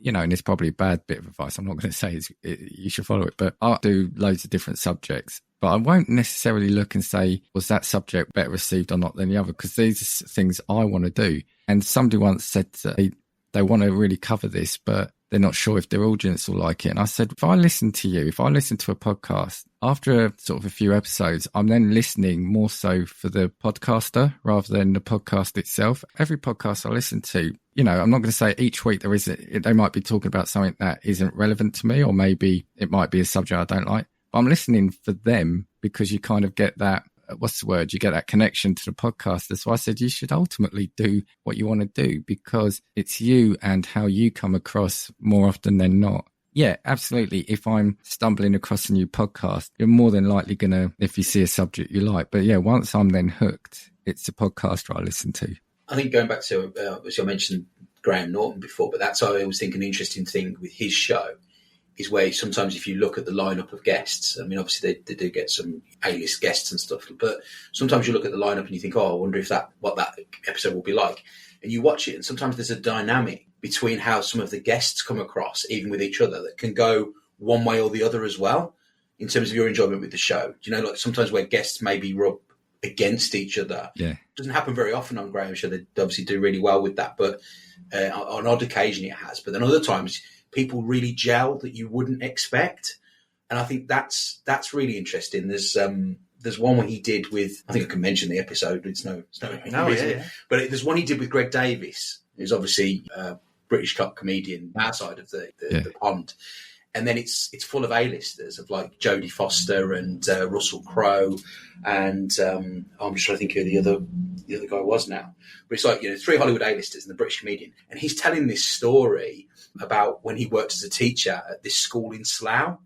and it's probably a bad bit of advice. I'm not going to say you should follow it, but I do loads of different subjects. But I won't necessarily look and say, was that subject better received or not than the other? Because these are things I want to do. And somebody once said that they want to really cover this, but they're not sure if their audience will like it. And I said, if I listen to a podcast, after sort of a few episodes, I'm then listening more so for the podcaster rather than the podcast itself. Every podcast I listen to, I'm not going to say each week they might be talking about something that isn't relevant to me, or maybe it might be a subject I don't like. But I'm listening for them, because you kind of get that, you get that connection to the podcaster. So I said, you should ultimately do what you want to do, because it's you and how you come across more often than not. Yeah, absolutely. If I'm stumbling across a new podcast, you're more than likely going to, if you see a subject you like. But yeah, once I'm then hooked, it's the podcaster I listen to. I think going back to, obviously I mentioned Graham Norton before, but that's I always think an interesting thing with his show is where sometimes if you look at the lineup of guests, I mean, obviously they do get some A-list guests and stuff, but sometimes you look at the lineup and you think, I wonder what that episode will be like. And you watch it, and sometimes there's a dynamic between how some of the guests come across, even with each other, that can go one way or the other as well, in terms of your enjoyment with the show. Like sometimes where guests maybe rub against each other. Yeah. It doesn't happen very often on Graham's show. They obviously do really well with that, but on odd occasion it has. But then other times people really gel that you wouldn't expect. And I think that's really interesting. There's one where he did with, I think I can mention the episode. It's no, yeah. But there's one he did with Greg Davis, who's obviously a British club comedian outside of the pond. And then it's full of A-listers of like Jodie Foster and Russell Crowe, and I'm just trying to think who the other guy was now. But it's like 3 Hollywood A-listers and the British comedian, and he's telling this story about when he worked as a teacher at this school in Slough.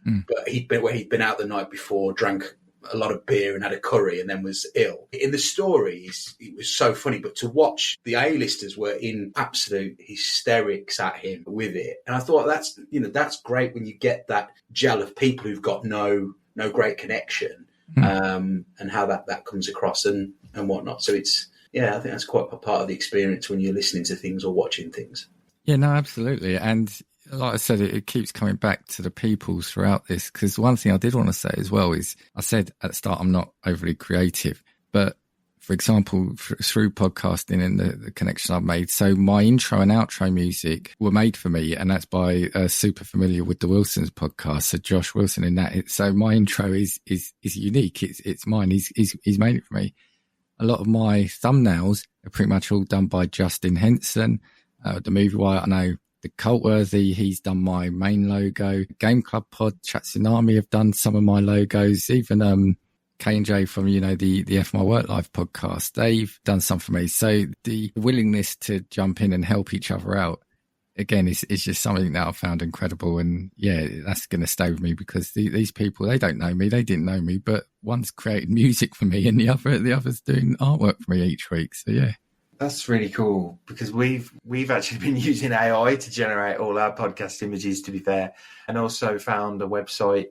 But he'd been out the night before, drank a lot of beer and had a curry, and then was ill. In the story, it was so funny, but to watch, the A-listers were in absolute hysterics at him with it. And I thought that's great when you get that gel of people who've got no great connection, and how that comes across and whatnot. So I think that's quite a part of the experience when you're listening to things or watching things. Yeah, no, absolutely. And like I said, it keeps coming back to the peoples throughout this, because one thing I did want to say as well is, I said at the start, I'm not overly creative, but for example, through podcasting and the connection I've made, so my intro and outro music were made for me, and that's by super familiar with the Wilsons podcast, so Josh Wilson in that. So my intro is unique. It's mine. He's made it for me. A lot of my thumbnails are pretty much all done by Justin Henson. The Movie Wire, I know the Cultworthy, he's done my main logo. Game Club Pod, Chat Tsunami have done some of my logos. Even K&J from, the F My Work Life podcast, they've done some for me. So the willingness to jump in and help each other out, again, is just something that I've found incredible. And yeah, that's going to stay with me, because these people, they don't know me, they didn't know me, but one's created music for me and the other's doing artwork for me each week. So yeah. That's really cool, because we've actually been using AI to generate all our podcast images, to be fair, and also found a website.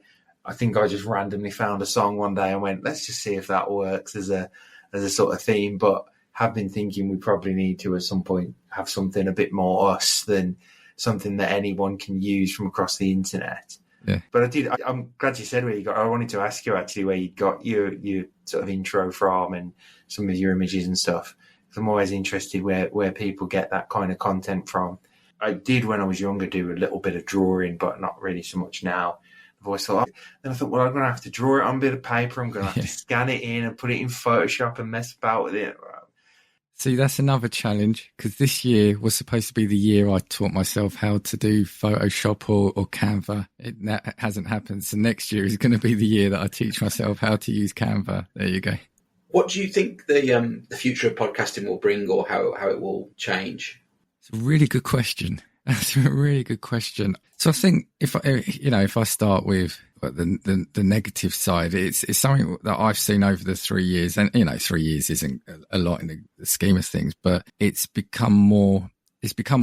I think I just randomly found a song one day and went, let's just see if that works as a sort of theme. But have been thinking we probably need to at some point have something a bit more us than something that anyone can use from across the internet. Yeah. But I'm glad you said where you got. I wanted to ask you actually where you got your sort of intro from and some of your images and stuff. I'm always interested where people get that kind of content from. I did, when I was younger, do a little bit of drawing, but not really so much now. I've always thought, then I thought, well, I'm going to have to draw it on a bit of paper. I'm going to have to scan it in and put it in Photoshop and mess about with it. See, that's another challenge, because this year was supposed to be the year I taught myself how to do Photoshop or Canva. That hasn't happened. So next year is going to be the year that I teach myself how to use Canva. There you go. What do you think the future of podcasting will bring, or how it will change? It's a really good question. That's a really good question. So I think if I start with the negative side, it's something that I've seen over the 3 years, and 3 years isn't a lot in the scheme of things, but it's become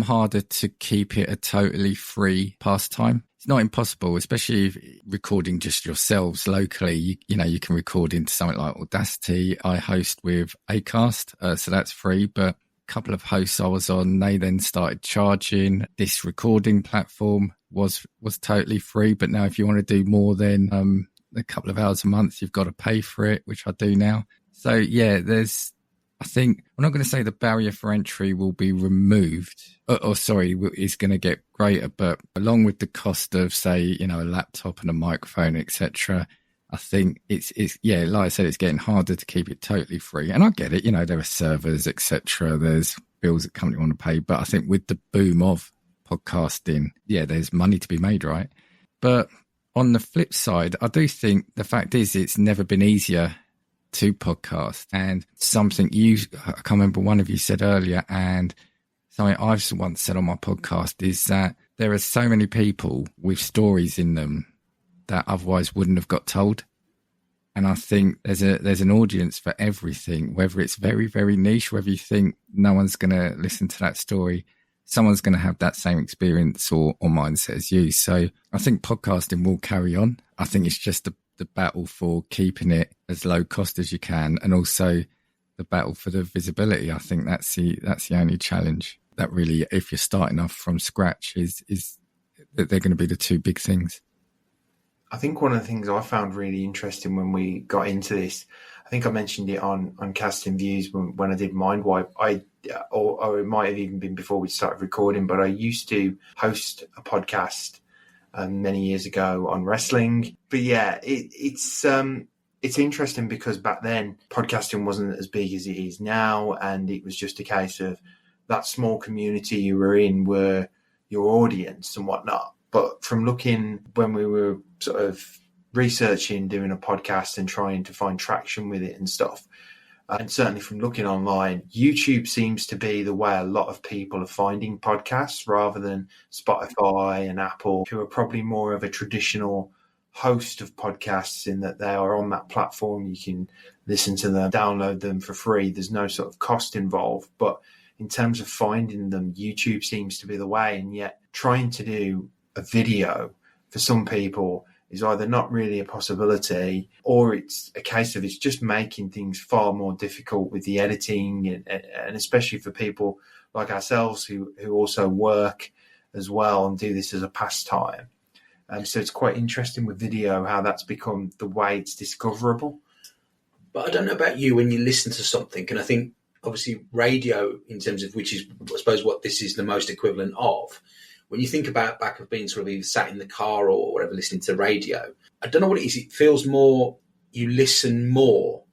harder to keep it a totally free pastime. It's not impossible, especially if recording just yourselves locally. You can record into something like Audacity. I host with Acast, so that's free, but couple of hosts I was on, they then started charging. This recording platform was totally free, but now if you want to do more than a couple of hours a month, you've got to pay for it, which I do now. So yeah, I think I'm not going to say the barrier for entry will be removed, is going to get greater, but along with the cost of, say, a laptop and a microphone, etc., I think it's like I said, it's getting harder to keep it totally free. And I get it, there are servers, etc. There's bills that company want to pay. But I think with the boom of podcasting, there's money to be made, right? But on the flip side, I do think the fact is it's never been easier to podcast. And something I can't remember, one of you said earlier, and something I've once said on my podcast, is that there are so many people with stories in them that otherwise wouldn't have got told. And I think there's an audience for everything, whether it's very, very niche, whether you think no one's going to listen to that story, someone's going to have that same experience or mindset as you. So I think podcasting will carry on. I think it's just the battle for keeping it as low cost as you can, and also the battle for the visibility. I think that's the only challenge that really, if you're starting off from scratch, is that they're going to be the two big things. I think one of the things I found really interesting when we got into this, I think I mentioned it on Casting Views when I did Mindwipe, or it might have even been before we started recording, but I used to host a podcast many years ago on wrestling. But yeah, it's interesting because back then podcasting wasn't as big as it is now, and it was just a case of that small community you were in were your audience and whatnot. But from looking when we were sort of researching, doing a podcast and trying to find traction with it and stuff, and certainly from looking online, YouTube seems to be the way a lot of people are finding podcasts rather than Spotify and Apple, who are probably more of a traditional host of podcasts in that they are on that platform. You can listen to them, download them for free. There's no sort of cost involved. But in terms of finding them, YouTube seems to be the way. And yet trying to do a video for some people is either not really a possibility, or it's a case of it's just making things far more difficult with the editing, and especially for people like ourselves who also work as well and do this as a pastime. So it's quite interesting with video how that's become the way it's discoverable. But I don't know about you when you listen to something, and I think obviously radio, in terms of which is, I suppose, what this is the most equivalent of. When you think about back of being sort of either sat in the car or whatever, listening to radio, I don't know what it is. It feels more, you listen more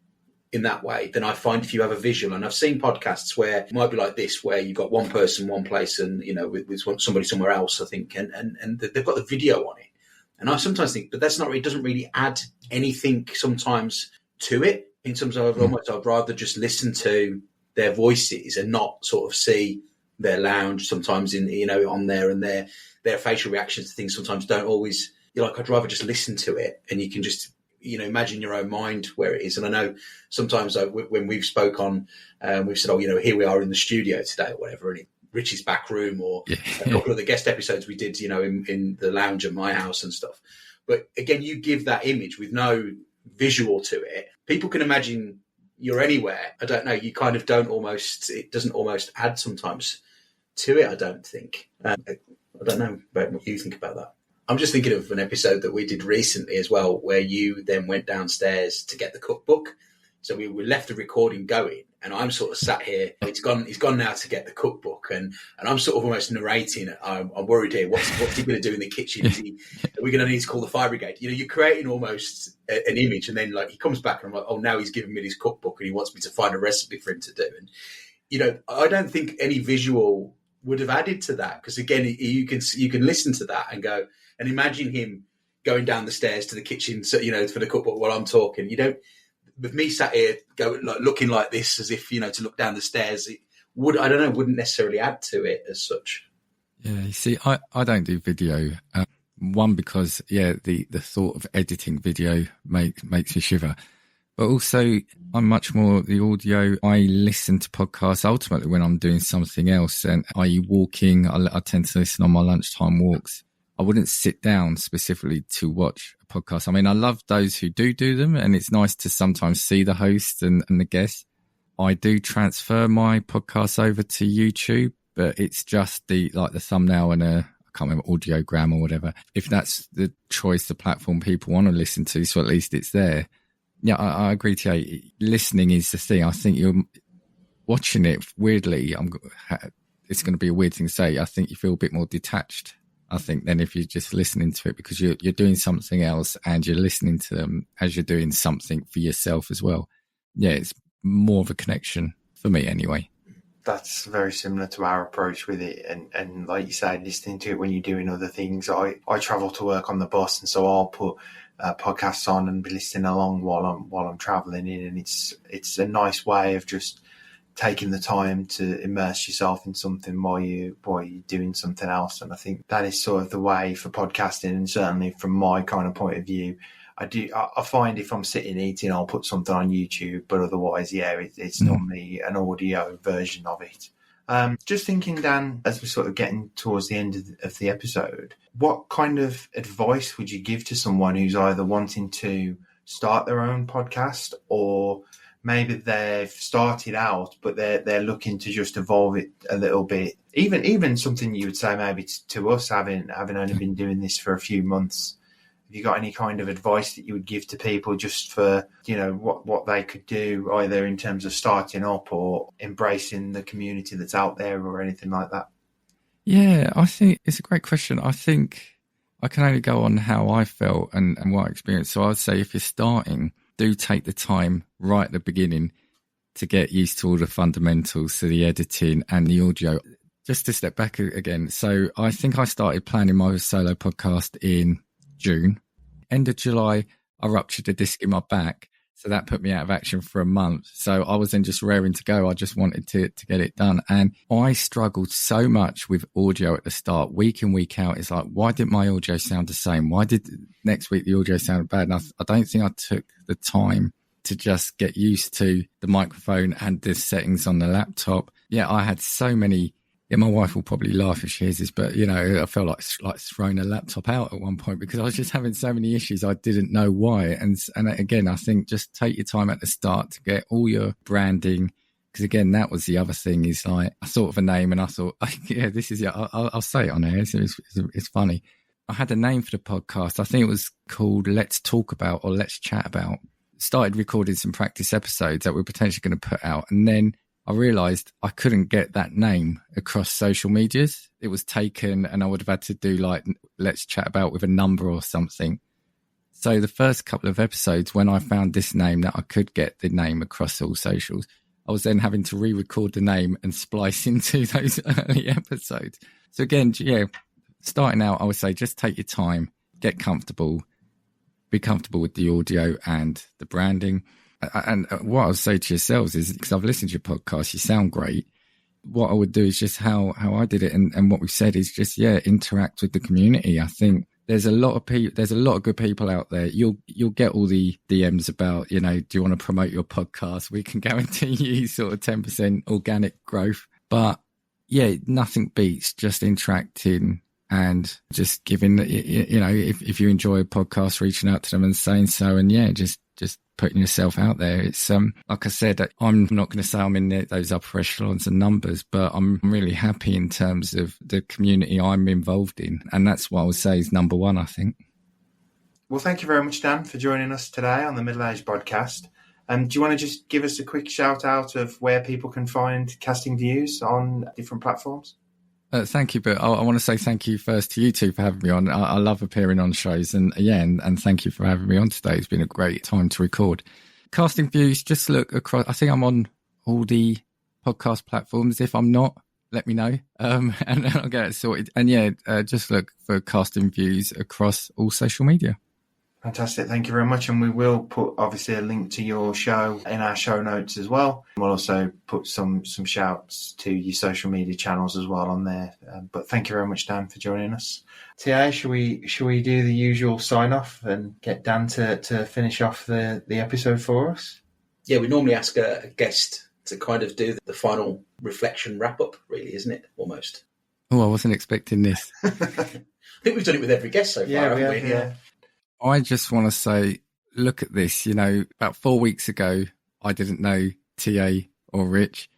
in that way than I find if you have a visual. And I've seen podcasts where it might be like this, where you've got one person, one place, and, with somebody somewhere else, I think, and they've got the video on it. And I sometimes think, but that's not, it doesn't really add anything sometimes to it, in terms of almost I'd rather just listen to their voices and not sort of see their lounge sometimes in, on there, and their facial reactions to things sometimes don't always, I'd rather just listen to it, and you can just, imagine your own mind where it is. And I know sometimes when we've spoke on, we've said, here we are in the studio today or whatever, and Rich's back room, or a couple of the guest episodes we did, in the lounge at my house and stuff. But again, you give that image with no visual to it. People can imagine you're anywhere. I don't know. You kind of it doesn't almost add sometimes to it, I don't think. I don't know about what you think about that. I'm just thinking of an episode that we did recently as well, where you then went downstairs to get the cookbook So we left the recording going, and I'm sort of sat here. He's gone now to get the cookbook, and I'm sort of almost narrating. I'm worried here. What's he going to do in the kitchen? Are we going to need to call the fire brigade? You know, you're creating almost an image, and then like he comes back, and I'm like, oh, now he's giving me this cookbook, and he wants me to find a recipe for him to do. And you know, I don't think any visual would have added to that, because again, you can listen to that and go and imagine him going down the stairs to the kitchen, so you know, for the cookbook while I'm talking. You don't. With me sat here looking like this, as if, you know, to look down the stairs, it wouldn't necessarily add to it as such. Yeah, you see, I don't do video. One, because the thought of editing video makes me shiver. But also, I'm much more the audio. I listen to podcasts ultimately when I'm doing something else, and i.e. walking. I tend to listen on my lunchtime walks. I wouldn't sit down specifically to watch a podcast. I mean, I love those who do them, and it's nice to sometimes see the host and the guests. I do transfer my podcasts over to YouTube, but it's just the thumbnail and I can't remember, audiogram or whatever. If that's the choice, the platform people want to listen to, so at least it's there. Yeah, I agree, T.A. Listening is the thing. I think you're watching it weirdly. It's going to be a weird thing to say. I think you feel a bit more detached, I think, than if you're just listening to it, because you're doing something else and you're listening to them as you're doing something for yourself as well. Yeah, it's more of a connection for me anyway. That's very similar to our approach with it. And like you said, listening to it when you're doing other things. I travel to work on the bus, and so I'll put podcasts on and be listening along while I'm traveling in. And it's a nice way of just taking the time to immerse yourself in something while you're doing something else. And I think that is sort of the way for podcasting. And certainly from my kind of point of view, I find if I'm sitting eating, I'll put something on YouTube, but otherwise, it's normally an audio version of it. Just thinking, Dan, as we're sort of getting towards the end of the episode, what kind of advice would you give to someone who's either wanting to start their own podcast, or maybe they've started out, but they're looking to just evolve it a little bit? Even something you would say maybe to us, having only been doing this for a few months. Have you got any kind of advice that you would give to people just for, you know, what they could do, either in terms of starting up or embracing the community that's out there or anything like that? Yeah, I think it's a great question. I think I can only go on how I felt and what I experienced. So I'd say if you're starting, do take the time right at the beginning to get used to all the fundamentals, so the editing and the audio. Just to step back again. So I think I started planning my solo podcast in June. End of July, I ruptured a disc in my back. So that put me out of action for a month. So I was then just raring to go. I just wanted to get it done. And I struggled so much with audio at the start, week in, week out. It's like, why didn't my audio sound the same? Why did next week the audio sound bad? And I don't think I took the time to just get used to the microphone and the settings on the laptop. Yeah, I had so many. Yeah, my wife will probably laugh if she hears this, but, you know, I felt like throwing a laptop out at one point because I was just having so many issues. I didn't know why. And again, I think just take your time at the start to get all your branding. Because again, that was the other thing, is like, I thought of a name and I thought, yeah, this is it. I'll say it on air. It's funny. I had a name for the podcast. I think it was called Let's Talk About or Let's Chat About. Started recording some practice episodes that we're potentially going to put out. And then I realised I couldn't get that name across social medias. It was taken, and I would have had to do like Let's Chat About with a number or something. So the first couple of episodes, when I found this name that I could get the name across all socials, I was then having to re-record the name and splice into those early episodes. So again, yeah, starting out, I would say just take your time, get comfortable, be comfortable with the audio and the branding. And what I would say to yourselves is, because I've listened to your podcast, you sound great. What I would do is just how I did it, and what we've said is just, interact with the community. I think there's a lot of people, there's a lot of good people out there. You'll get all the DMs about, you know, do you want to promote your podcast? We can guarantee you sort of 10% organic growth. But yeah, nothing beats just interacting and just giving, you know, if you enjoy a podcast, reaching out to them and saying so, and just putting yourself out there. It's like I said, I'm not going to say I'm in those upper echelons and numbers, but I'm really happy in terms of the community I'm involved in, and that's what I would say is number one, I think. Well, thank you very much, Dan, for joining us today on the Middle Age Podcast. Do you want to just give us a quick shout out of where people can find Casting Views on different platforms? Thank you, but I want to say thank you first to you two for having me on. I love appearing on shows, and thank you for having me on today. It's been a great time to record. Casting Views, just look across. I think I'm on all the podcast platforms. If I'm not, let me know, and I'll get it sorted. And just look for Casting Views across all social media. Fantastic. Thank you very much. And we will put obviously a link to your show in our show notes as well. We'll also put some shouts to your social media channels as well on there. But thank you very much, Dan, for joining us. T.A, shall we do the usual sign off and get Dan to finish off the episode for us? Yeah, we normally ask a guest to kind of do the final reflection wrap up, really, isn't it? Almost. Oh, I wasn't expecting this. I think we've done it with every guest so far, haven't we? Yeah. I just want to say, look at this. About 4 weeks ago, I didn't know T.A. or Rich.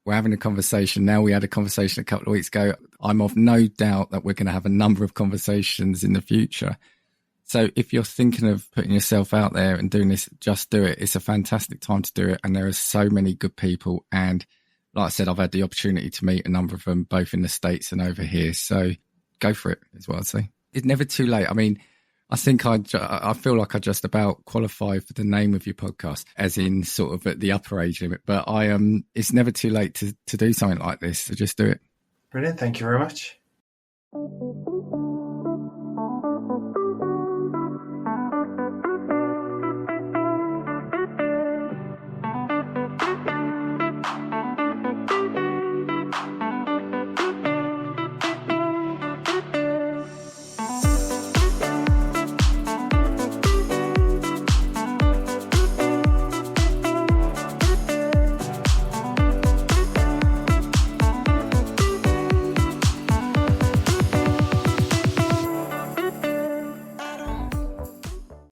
We're having a conversation now. We had a conversation a couple of weeks ago. I'm of no doubt that we're going to have a number of conversations in the future. So if you're thinking of putting yourself out there and doing this, just do it. It's a fantastic time to do it. And there are so many good people. And like I said, I've had the opportunity to meet a number of them, both in the States and over here. So go for it, is what I'd say. It's never too late. I mean, I think I feel like I just about qualify for the name of your podcast, as in sort of at the upper age limit. But it's never too late to do something like this. So just do it. Brilliant. Thank you very much.